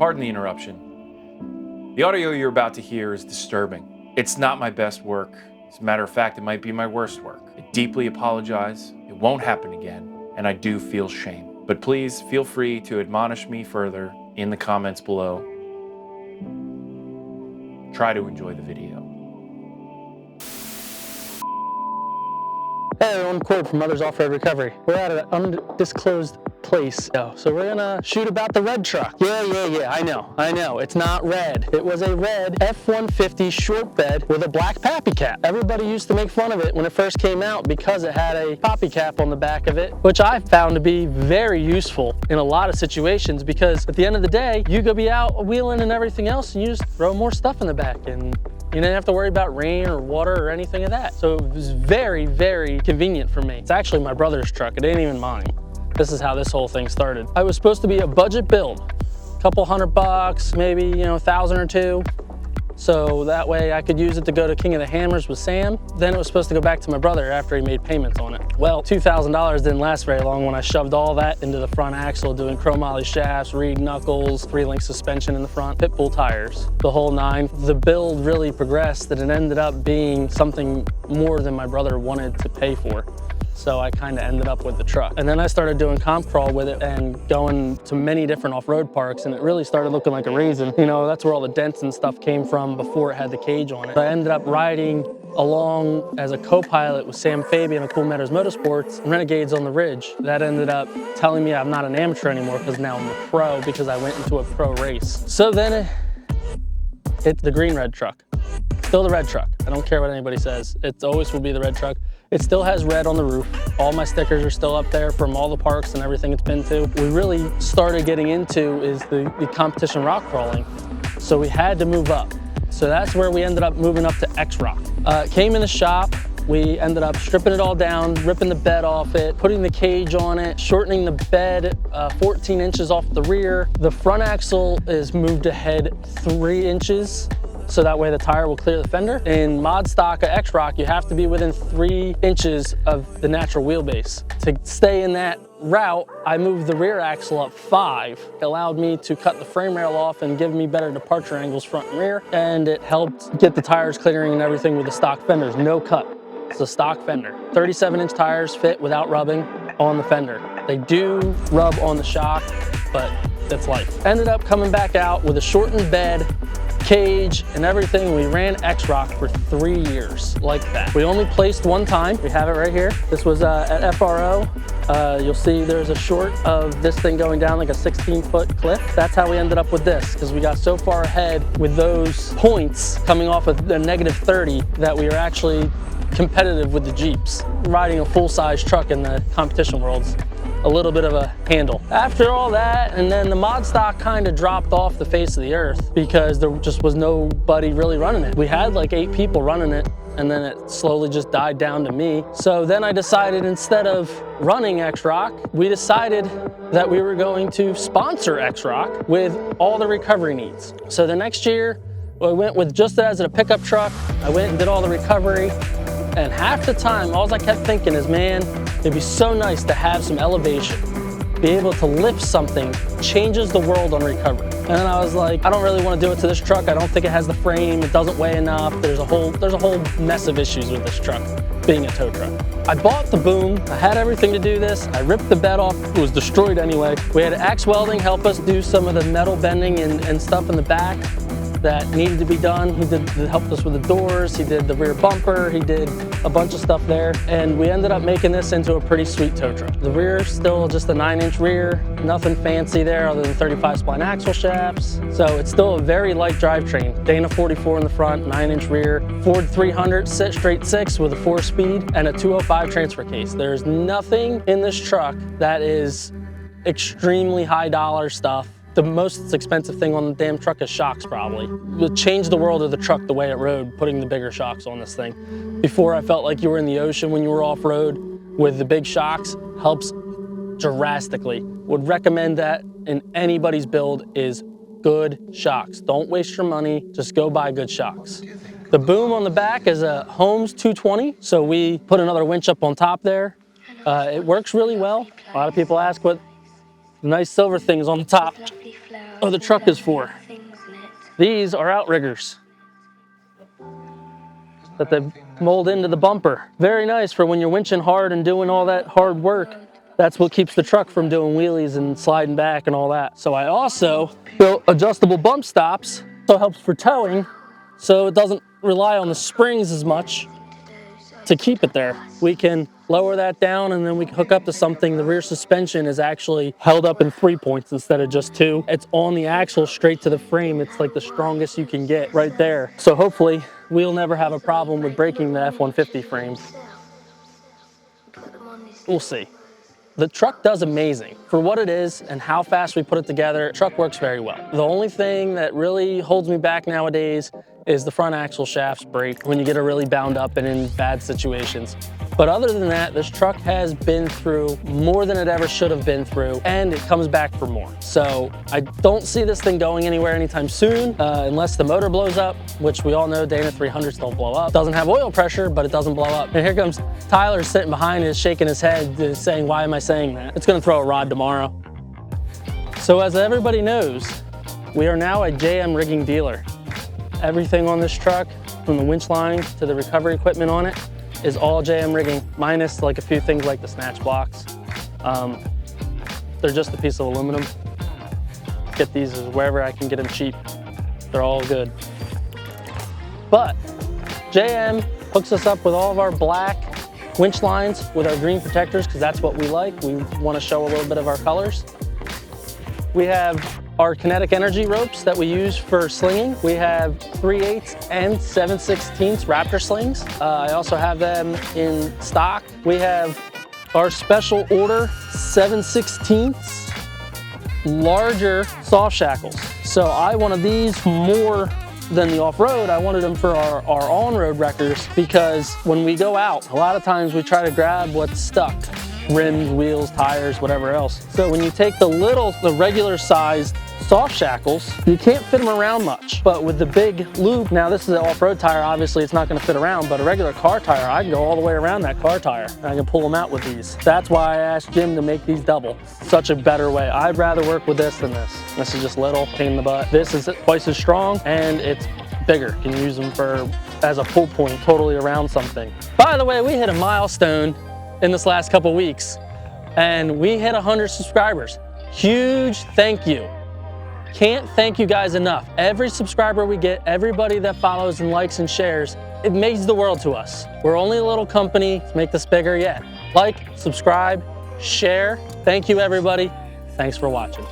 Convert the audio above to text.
Pardon the interruption. The audio you're about to hear is disturbing. It's not my best work. As a matter of fact, it might be my worst work. I deeply apologize. It won't happen again, and I do feel shame. But please feel free to admonish me further in the comments below. Try to enjoy the video. Hey everyone, Corey from Meadows Offroad Recovery. We're at an undisclosed place. So we're gonna shoot about the red truck. Yeah, I know. It's not red. It was a red F150 short bed with a black pappy cap. Everybody used to make fun of it when it first came out because it had a pappy cap on the back of it, which I found to be very useful in a lot of situations because at the end of the day, you could be out wheeling and everything else and you just throw more stuff in the back and you didn't have to worry about rain or water or anything of that. So it was very, very convenient for me. It's actually my brother's truck. It ain't even mine. This is how this whole thing started. I was supposed to be a budget build, a couple $100, maybe, you know, 1,000 or 2. So that way I could use it to go to King of the Hammers with Sam. Then it was supposed to go back to my brother after he made payments on it. Well, $2,000 didn't last very long when I shoved all that into the front axle, doing chromoly shafts, reed knuckles, 3-link suspension in the front, pit bull tires, the whole 9. The build really progressed that it ended up being something more than my brother wanted to pay for. So I kind of ended up with the truck. And then I started doing comp crawl with it and going to many different off-road parks, and it really started looking like a raisin. You know, that's where all the dents and stuff came from before it had the cage on it. I ended up riding along as a co-pilot with Sam Fabian of Cool Meadows Motorsports and Renegades on the Ridge. That ended up telling me I'm not an amateur anymore because now I'm a pro because I went into a pro race. So then it's the green red truck. Still the red truck. I don't care what anybody says. It always will be the red truck. It still has red on the roof. All my stickers are still up there from all the parks and everything it's been to. We really started getting into is the competition rock crawling. So we had to move up. So that's where we ended up moving up to X Rock. Came in the shop. We ended up stripping it all down, ripping the bed off it, putting the cage on it, shortening the bed 14 inches off the rear. The front axle is moved ahead 3 inches. So that way the tire will clear the fender. In mod stock at X Rock, you have to be within 3 inches of the natural wheelbase. To stay in that route, I moved the rear axle up 5. It allowed me to cut the frame rail off and give me better departure angles front and rear. And it helped get the tires clearing and everything with the stock fenders, no cut. It's a stock fender. 37-inch tires fit without rubbing on the fender. They do rub on the shock, but that's life. Ended up coming back out with a shortened bed, cage and everything. We ran X Rock for 3 years like that. We only placed one time. We have it right here. This was at FRO. You'll see there's a short of this thing going down like a 16-foot cliff. That's how we ended up with this because we got so far ahead with those points coming off of the -30 that we were actually competitive with the Jeeps. Riding a full-size truck in the competition world's a little bit of a handle. After all that, and then the mod stock kind of dropped off the face of the earth because there just was nobody really running it. We had like 8 people running it, and then it slowly just died down to me. So then I decided instead of running X Rock, we decided that we were going to sponsor X Rock with all the recovery needs. So the next year, I went with just as a pickup truck. I went and did all the recovery. And half the time, all I kept thinking is, man, it'd be so nice to have some elevation. Be able to lift something changes the world on recovery. And then I was like, I don't really want to do it to this truck. I don't think it has the frame. It doesn't weigh enough. There's a whole mess of issues with this truck, being a tow truck. I bought the boom. I had everything to do this. I ripped the bed off. It was destroyed anyway. We had AXT Welding help us do some of the metal bending and stuff in the back that needed to be done. He helped us with the doors, he did the rear bumper, he did a bunch of stuff there, and we ended up making this into a pretty sweet tow truck. The rear still just a 9-inch rear, nothing fancy there other than 35 spline axle shafts. So it's still a very light drivetrain. Dana 44 in the front, 9-inch rear, Ford 300 straight 6 with a 4-speed and a 205 transfer case. There's nothing in this truck that is extremely high dollar stuff. The most expensive thing on the damn truck is shocks, probably. It changed the world of the truck the way it rode, putting the bigger shocks on this thing. Before, I felt like you were in the ocean when you were off-road. With the big shocks, helps drastically. Would recommend that in anybody's build is good shocks. Don't waste your money, just go buy good shocks. The boom on the back is a Holmes 220, so we put another winch up on top there. It works really well. A lot of people ask what The nice silver things on the top of the truck is for. These are outriggers that they mold into the bumper. Very nice for when you're winching hard and doing all that hard work. That's what keeps the truck from doing wheelies and sliding back and all that. So I also built adjustable bump stops, so it helps for towing, so it doesn't rely on the springs as much to keep it there. We can lower that down and then we can hook up to something. The rear suspension is actually held up in 3 points instead of just 2. It's on the axle straight to the frame. It's like the strongest you can get right there. So hopefully we'll never have a problem with breaking the F150 frame. We'll see. The truck does amazing. For what it is and how fast we put it together, the truck works very well. The only thing that really holds me back nowadays is the front axle shafts break when you get it really bound up and in bad situations. But other than that, this truck has been through more than it ever should have been through, and it comes back for more. So I don't see this thing going anywhere anytime soon, unless the motor blows up, which we all know Dana 300s don't blow up. Doesn't have oil pressure, but it doesn't blow up. And here comes Tyler sitting behind us, shaking his head, saying, why am I saying that? It's gonna throw a rod tomorrow. So as everybody knows, we are now a JM rigging dealer. Everything on this truck, from the winch lining to the recovery equipment on it, is all JM rigging, minus like a few things like the snatch blocks. They're just a piece of aluminum. Get these wherever I can get them cheap. They're all good. But JM hooks us up with all of our black winch lines with our green protectors, because that's what we like. We want to show a little bit of our colors. We have our kinetic energy ropes that we use for slinging. We have 3/8 and 7/16 Raptor slings. I also have them in stock. We have our special order 7/16 larger soft shackles. So I wanted these more than the off-road. I wanted them for our on-road wreckers, because when we go out, a lot of times we try to grab what's stuck. Rims, wheels, tires, whatever else. So when you take the regular sized soft shackles, you can't fit them around much. But with the big loop, now this is an off-road tire, obviously it's not gonna fit around, but a regular car tire, I can go all the way around that car tire and I can pull them out with these. That's why I asked Jim to make these double. Such a better way. I'd rather work with this than this. This is just little, pain in the butt. This is twice as strong and it's bigger. You can use them as a pull point totally around something. By the way, we hit a milestone in this last couple weeks, and we hit 100 subscribers. Huge thank you. Can't thank you guys enough. Every subscriber we get, everybody that follows and likes and shares, it means the world to us. We're only a little company to make this bigger yet. Like, subscribe, share. Thank you, everybody. Thanks for watching.